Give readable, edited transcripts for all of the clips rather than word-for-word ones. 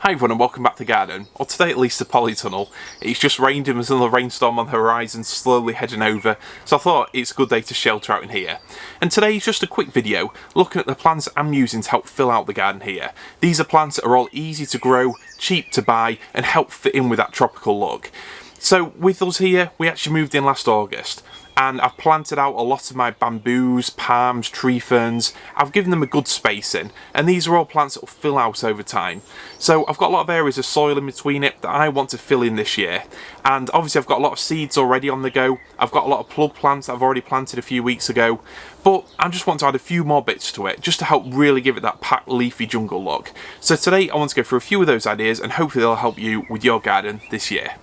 Hi everyone and welcome back to the garden, or today at least the polytunnel. It's just rained and there's another rainstorm on the horizon slowly heading over, so I thought it's a good day to shelter out in here. And today is just a quick video looking at the plants I'm using to help fill out the garden here. These are plants that are all easy to grow, cheap to buy and help fit in with that tropical look. So with us here, we actually moved in last August. And I've planted out a lot of my bamboos, palms, tree ferns. I've given them a good spacing, and these are all plants that will fill out over time. So I've got a lot of areas of soil in between it that I want to fill in this year. And obviously I've got a lot of seeds already on the go. I've got a lot of plug plants that I've already planted a few weeks ago. But I just want to add a few more bits to it, just to help really give it that packed leafy jungle look. So today I want to go through a few of those ideas, and hopefully they'll help you with your garden this year.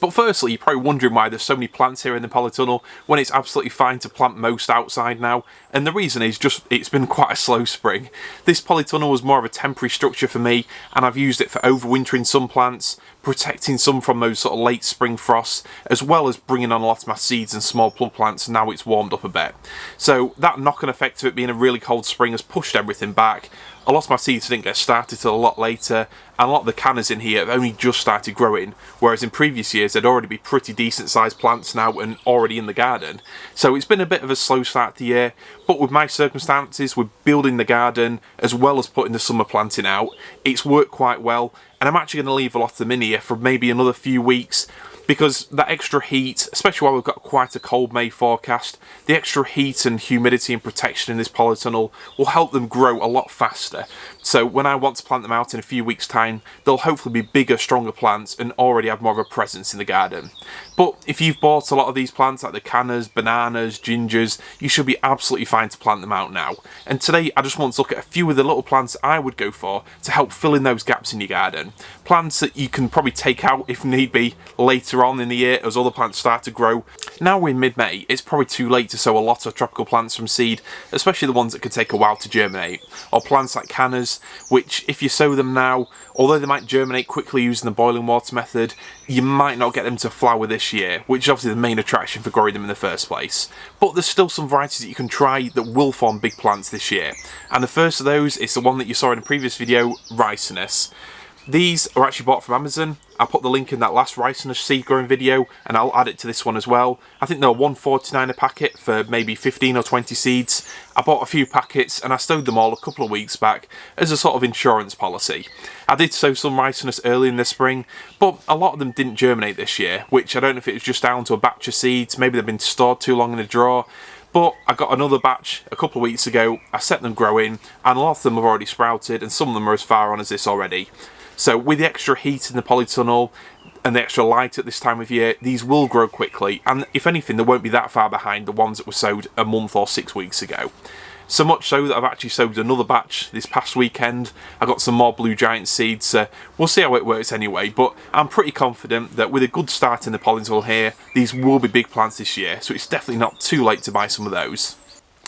But firstly, you're probably wondering why there's so many plants here in the polytunnel when it's absolutely fine to plant most outside now. And the reason is just it's been quite a slow spring. This polytunnel was more of a temporary structure for me, and I've used it for overwintering some plants, protecting some from those sort of late spring frosts, as well as bringing on a lot of my seeds and small plug plants now it's warmed up a bit. So that knock-on effect of it being a really cold spring has pushed everything back. A lot of my seeds didn't get started till a lot later, and a lot of the cannas in here have only just started growing, whereas in previous years they'd already be pretty decent sized plants now and already in the garden. So it's been a bit of a slow start to the year, but with my circumstances, with building the garden as well as putting the summer planting out, it's worked quite well, and I'm actually going to leave a lot of them in here for maybe another few weeks, because that extra heat, especially while we've got quite a cold May forecast, the extra heat and humidity and protection in this polytunnel will help them grow a lot faster. So when I want to plant them out in a few weeks' time, they'll hopefully be bigger, stronger plants and already have more of a presence in the garden. But if you've bought a lot of these plants, like the cannas, bananas, gingers, you should be absolutely fine to plant them out now. And today I just want to look at a few of the little plants I would go for to help fill in those gaps in your garden. Plants that you can probably take out if need be later on in the year as other plants start to grow. Now we're in mid-May, it's probably too late to sow a lot of tropical plants from seed, especially the ones that could take a while to germinate. Or plants like cannas, which if you sow them now, although they might germinate quickly using the boiling water method, you might not get them to flower this year, which is obviously the main attraction for growing them in the first place. But there's still some varieties that you can try that will form big plants this year. And the first of those is the one that you saw in a previous video, Ricinus. These are actually bought from Amazon. I'll put the link in that last Ricinus seed growing video, and I'll add it to this one as well. I think they're $1.49 a packet for maybe 15 or 20 seeds. I bought a few packets and I stowed them all a couple of weeks back as a sort of insurance policy. I did sow some Ricinus early in the spring, but a lot of them didn't germinate this year, which I don't know if it was just down to a batch of seeds, maybe they've been stored too long in a drawer. But I got another batch a couple of weeks ago, I set them growing, and a lot of them have already sprouted, and some of them are as far on as this already. So with the extra heat in the polytunnel and the extra light at this time of year, these will grow quickly, and if anything they won't be that far behind the ones that were sowed a month or 6 weeks ago. So much so that I've actually sowed another batch this past weekend. I got some more blue giant seeds, so we'll see how it works anyway, but I'm pretty confident that with a good start in the polytunnel here, these will be big plants this year, so it's definitely not too late to buy some of those.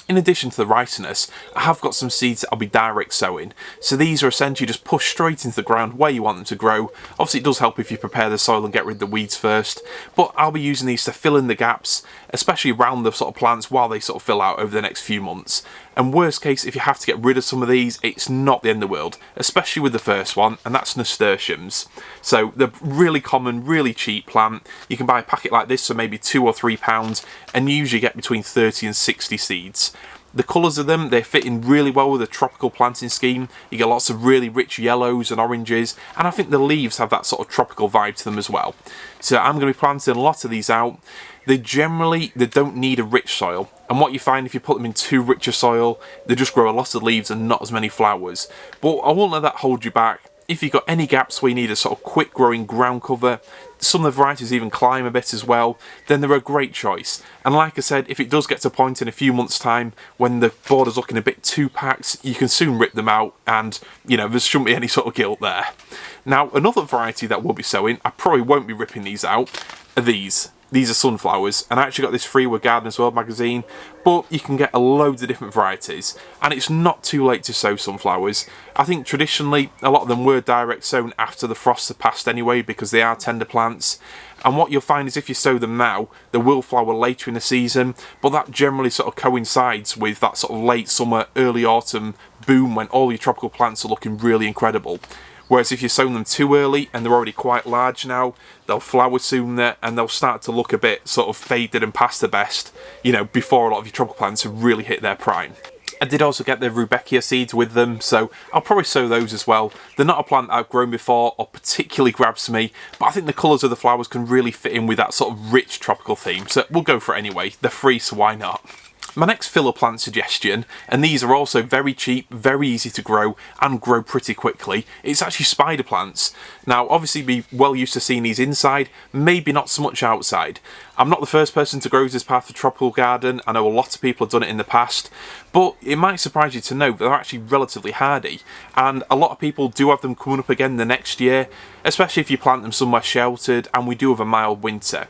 In addition to the Ricinus, I have got some seeds that I'll be direct sowing. So these are essentially just pushed straight into the ground where you want them to grow. Obviously it does help if you prepare the soil and get rid of the weeds first, but I'll be using these to fill in the gaps, especially around the sort of plants while they sort of fill out over the next few months. And worst case, if you have to get rid of some of these, it's not the end of the world, especially with the first one, and that's Nasturtiums. So they're really common, really cheap plant. You can buy a packet like this for maybe £2 or £3, and you usually get between 30 and 60 seeds. The colours of them, they fit in really well with a tropical planting scheme. You get lots of really rich yellows and oranges, and I think the leaves have that sort of tropical vibe to them as well. So I'm going to be planting a lot of these out. They don't need a rich soil, and what you find if you put them in too rich a soil, they just grow a lot of leaves and not as many flowers. But I won't let that hold you back. If you've got any gaps where you need a sort of quick growing ground cover, some of the varieties even climb a bit as well, then they're a great choice. And like I said, if it does get to a point in a few months' time when the border's looking a bit too packed, you can soon rip them out, and you know, there shouldn't be any sort of guilt there. Now another variety that we'll be sowing, I probably won't be ripping these out, are these. These are sunflowers, and I actually got this free with Gardener's World magazine, but you can get a load of different varieties, and it's not too late to sow sunflowers. I think traditionally a lot of them were direct sown after the frosts have passed anyway, because they are tender plants, and what you'll find is if you sow them now, they will flower later in the season, but that generally sort of coincides with that sort of late summer, early autumn boom when all your tropical plants are looking really incredible. Whereas if you sown them too early and they're already quite large now, they'll flower sooner and they'll start to look a bit sort of faded and past the best, you know, before a lot of your tropical plants have really hit their prime. I did also get the Rudbeckia seeds with them, so I'll probably sow those as well. They're not a plant that I've grown before or particularly grabs me, but I think the colours of the flowers can really fit in with that sort of rich tropical theme, so we'll go for it anyway. They're free, so why not? My next filler plant suggestion, and these are also very cheap, very easy to grow, and grow pretty quickly, it's actually spider plants. Now, obviously be well used to seeing these inside, maybe not so much outside. I'm not the first person to grow as part of a tropical garden. I know a lot of people have done it in the past, but it might surprise you to know that they're actually relatively hardy, and a lot of people do have them coming up again the next year, especially if you plant them somewhere sheltered and we do have a mild winter.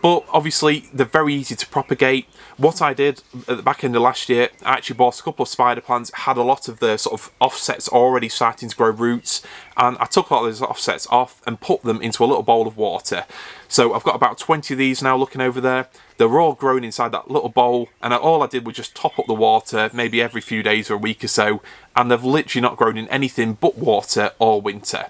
But obviously they're very easy to propagate. What I did at the back end of last year, I actually bought a couple of spider plants, had a lot of the sort of offsets already starting to grow roots, and I took a lot of those offsets off and put them into a little bowl of water. So I've got about 20 of these now looking over there. They're all grown inside that little bowl, and all I did was just top up the water maybe every few days or a week or so, and they've literally not grown in anything but water all winter.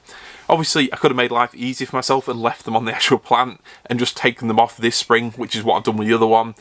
Obviously I could have made life easy for myself and left them on the actual plant and just taken them off this spring, which is what I've done with the other one.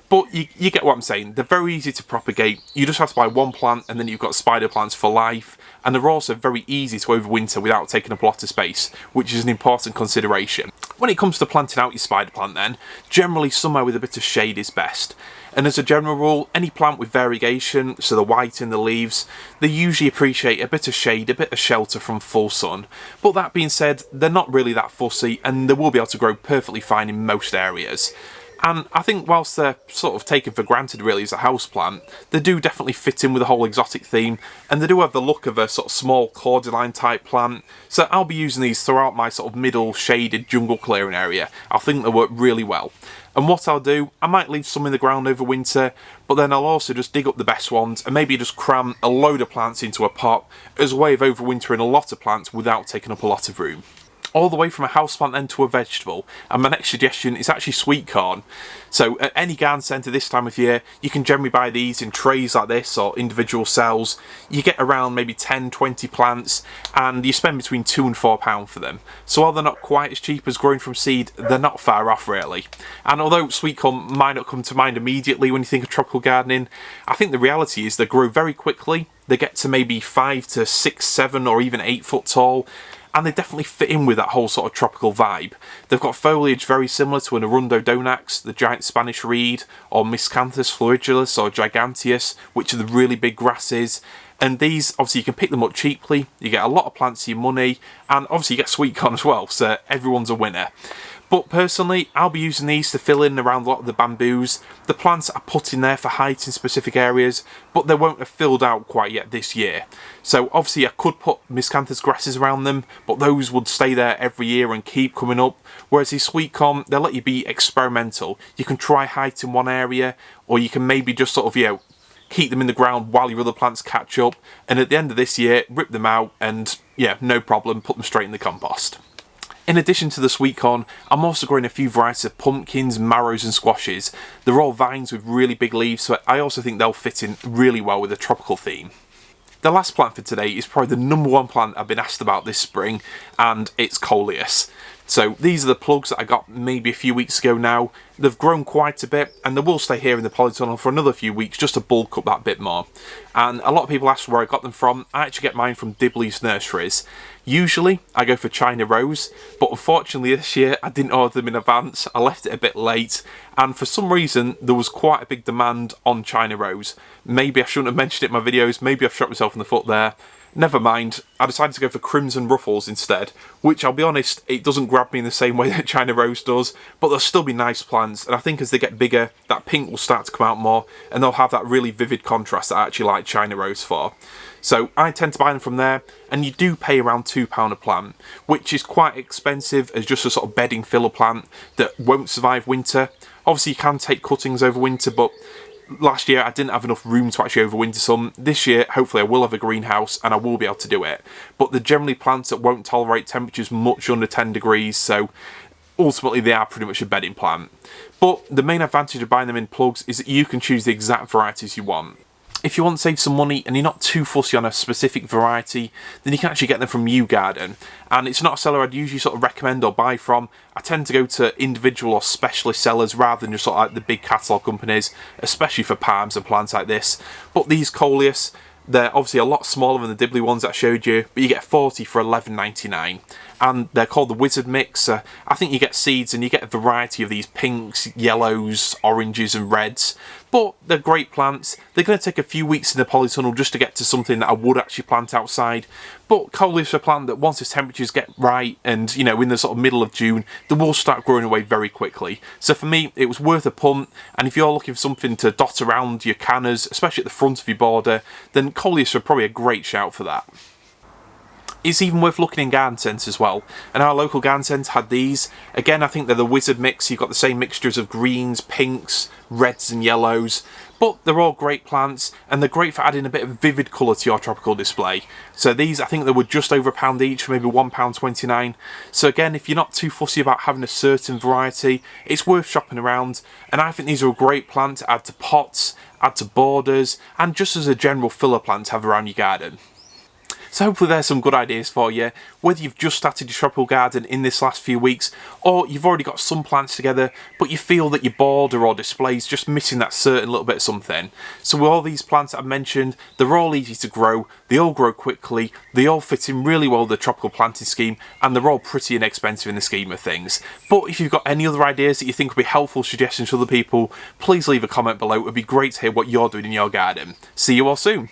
But you get what I'm saying. They're very easy to propagate. You just have to buy one plant and then you've got spider plants for life. And they're also very easy to overwinter without taking up a lot of space, which is an important consideration. When it comes to planting out your spider plant then, generally somewhere with a bit of shade is best. And as a general rule, any plant with variegation, so the white in the leaves, they usually appreciate a bit of shade, a bit of shelter from full sun. But that being said, they're not really that fussy and they will be able to grow perfectly fine in most areas. And I think whilst they're sort of taken for granted really as a houseplant, they do definitely fit in with the whole exotic theme, and they do have the look of a sort of small cordyline type plant. So I'll be using these throughout my sort of middle shaded jungle clearing area. I think they work really well. And what I'll do, I might leave some in the ground over winter, but then I'll also just dig up the best ones and maybe just cram a load of plants into a pot as a way of overwintering a lot of plants without taking up a lot of room. All the way from a houseplant then to a vegetable, and my next suggestion is actually sweetcorn. So at any garden centre this time of year, you can generally buy these in trays like this or individual cells. You get around maybe 10-20 plants and you spend between £2 and £4 for them. So while they're not quite as cheap as growing from seed, they're not far off really. And although sweetcorn might not come to mind immediately when you think of tropical gardening, I think the reality is they grow very quickly. They get to maybe 5 to 6, 7 or even 8 foot tall. And they definitely fit in with that whole sort of tropical vibe. They've got foliage very similar to an Arundo donax, the giant Spanish reed, or Miscanthus florigelus or giganteus, which are the really big grasses. And these, obviously you can pick them up cheaply, you get a lot of plants for your money, and obviously you get sweetcorn as well, so everyone's a winner. But personally, I'll be using these to fill in around a lot of the bamboos. The plants are put in there for height in specific areas, but they won't have filled out quite yet this year. So obviously I could put miscanthus grasses around them, but those would stay there every year and keep coming up. Whereas these sweetcorn, they'll let you be experimental. You can try height in one area, or you can maybe just sort of, keep them in the ground while your other plants catch up. And at the end of this year, rip them out and, no problem, put them straight in the compost. In addition to the sweetcorn, I'm also growing a few varieties of pumpkins, marrows and squashes. They're all vines with really big leaves, so I also think they'll fit in really well with a tropical theme. The last plant for today is probably the #1 plant I've been asked about this spring, and it's Coleus. So these are the plugs that I got maybe a few weeks ago now. They've grown quite a bit and they will stay here in the polytunnel for another few weeks just to bulk up that bit more. And a lot of people ask where I got them from. I actually get mine from Dibley's Nurseries. Usually I go for China Rose, but unfortunately this year I didn't order them in advance. I left it a bit late, and for some reason there was quite a big demand on China Rose. Maybe I shouldn't have mentioned it in my videos, maybe I've shot myself in the foot there. Never mind, I decided to go for Crimson Ruffles instead, which I'll be honest, it doesn't grab me in the same way that China Rose does, but they'll still be nice plants, and I think as they get bigger, that pink will start to come out more, and they'll have that really vivid contrast that I actually like China Rose for. So I tend to buy them from there, and you do pay around £2 a plant, which is quite expensive as just a sort of bedding filler plant that won't survive winter. Obviously you can take cuttings over winter, but last year I didn't have enough room to actually overwinter some. This year hopefully I will have a greenhouse and I will be able to do it. But they're generally plants that won't tolerate temperatures much under 10 degrees, so ultimately they are pretty much a bedding plant. But the main advantage of buying them in plugs is that you can choose the exact varieties you want. if you want to save some money and you're not too fussy on a specific variety, then you can actually get them from Yew Garden. And it's not a seller I'd usually sort of recommend or buy from. I tend to go to individual or specialist sellers rather than just sort of like the big catalogue companies, especially for palms and plants like this. But these Coleus, they're obviously a lot smaller than the Dibbly ones that I showed you, but you get 40 for $11.99. And they're called the Wizard Mix. I think you get seeds and you get a variety of these pinks, yellows, oranges and reds. But they're great plants. They're going to take a few weeks in the polytunnel just to get to something that I would actually plant outside. But Coleus are a plant that once its temperatures get right and, you know, in the sort of middle of June, they will start growing away very quickly. So for me, it was worth a punt. And if you're looking for something to dot around your cannas, especially at the front of your border, then Coleus are probably a great shout for that. It's even worth looking in garden centres as well, and our local garden centre had these. Again, I think they're the Wizard Mix. You've got the same mixtures of greens, pinks, reds and yellows, but they're all great plants and they're great for adding a bit of vivid colour to your tropical display. So these, I think they were just over £1 each, maybe £1.29. So again, if you're not too fussy about having a certain variety, it's worth shopping around, and I think these are a great plant to add to pots, add to borders, and just as a general filler plant to have around your garden. So hopefully there's some good ideas for you, whether you've just started your tropical garden in this last few weeks, or you've already got some plants together, but you feel that your border or display is just missing that certain little bit of something. So with all these plants I've mentioned, they're all easy to grow, they all grow quickly, they all fit in really well with the tropical planting scheme, and they're all pretty inexpensive in the scheme of things. But if you've got any other ideas that you think would be helpful suggestions to other people, please leave a comment below. It would be great to hear what you're doing in your garden. See you all soon.